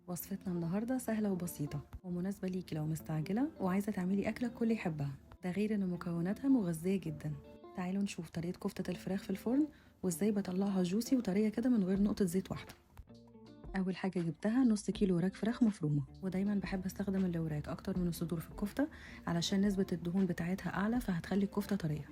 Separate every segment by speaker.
Speaker 1: وصفتنا النهاردة سهلة وبسيطة ومناسبة ليكي لو مستعجلة وعايزة تعملي أكلة الكل يحبها، ده غير إن مكوناتها مغذية جدا. تعالوا نشوف طريقة كفتة الفراخ في الفرن وإزاي بطلعها جوسي وطرية كده من غير نقطة زيت واحدة. أول حاجة جبتها نص كيلو وراك فراخ مفرومة، ودايما بحب استخدم الوراك أكتر من الصدور في الكفتة علشان نسبة الدهون بتاعتها أعلى فهتخلي الكفتة طرية.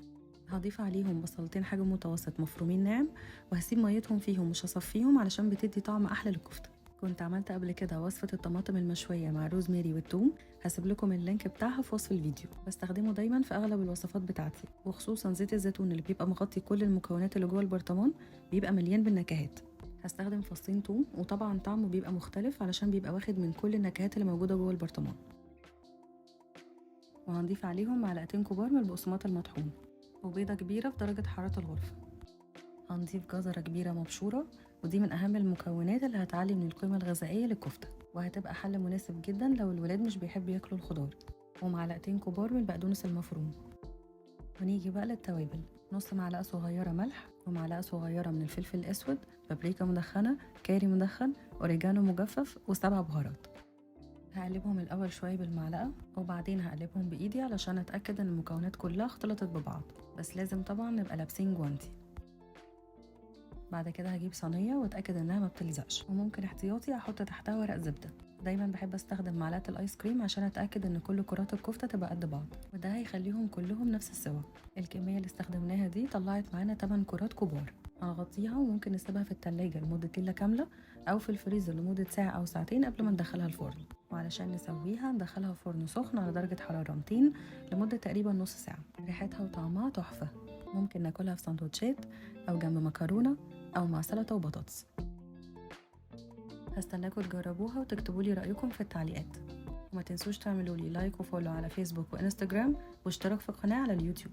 Speaker 1: هضيف عليهم بصلتين حجم متوسط مفرومين ناعم، وهسيب ميتهم فيهم مش هصفيهم علشان بتدي طعم أحلى للكفتة. كنت عملت قبل كده وصفة الطماطم المشوية مع الروزماري والثوم، هسيب لكم اللينك بتاعها في وصف الفيديو. بستخدمه دايما في اغلب الوصفات بتاعتي، وخصوصا زيت الزيتون اللي بيبقى مغطي كل المكونات اللي جوه البرطمان بيبقى مليان بالنكهات. هستخدم فصين ثوم، وطبعا طعمه بيبقى مختلف علشان بيبقى واخد من كل النكهات اللي موجودة جوه البرطمان. وهنضيف عليهم معلقتين كبار من البقسماط المطحون، وبيضة كبيرة في درجة حرارة الغرفة. هنضيف جزرة كبيرة مبشورة، ودي من أهم المكونات اللي هتعلي من القيمة الغذائية للكفتة، وهتبقى حل مناسب جدا لو الولاد مش بيحبوا ياكلوا الخضار. ومعلقتين كبار من البقدونس المفروم. ونيجي بقى للتوابل، نص معلقة صغيرة ملح، ومعلقة صغيرة من الفلفل الأسود، بابريكا مدخنة، كاري مدخن، أوريجانو مجفف، و7 بهارات. هقلبهم الأول شوية بالمعلقة، وبعدين هقلبهم بإيدي علشان أتأكد إن المكونات كلها اختلطت ببعض، بس لازم طبعا نبقى لابسين جوانتي. بعد كده هجيب صينية واتأكد انها ما بتلزقش، وممكن احتياطي احط تحتها ورق زبدة. دايما بحب استخدم معلقة الايس كريم عشان اتأكد ان كل كرات الكفتة تبقى قد بعض، وده هيخليهم كلهم نفس السوا. الكمية اللي استخدمناها دي طلعت معانا 8 كرات كبار. هنغطيها وممكن نسيبها في التلاجة لمدة ليلة كاملة، او في الفريزر لمدة ساعة او ساعتين قبل ما ندخلها الفرن. وعلشان نسويها ندخلها فرن سخن على درجة حرارة 200 لمدة تقريبا نص ساعة. ريحتها وطعمها تحفة، ممكن ناكلها في سندوتشات او جنب مكرونة أو مع سلطة وبطاطس. هستناكم تجربوها وتكتبولي رأيكم في التعليقات، وما تنسوش تعملولي لايك وفولو على فيسبوك وإنستجرام، واشتراك في القناة على اليوتيوب.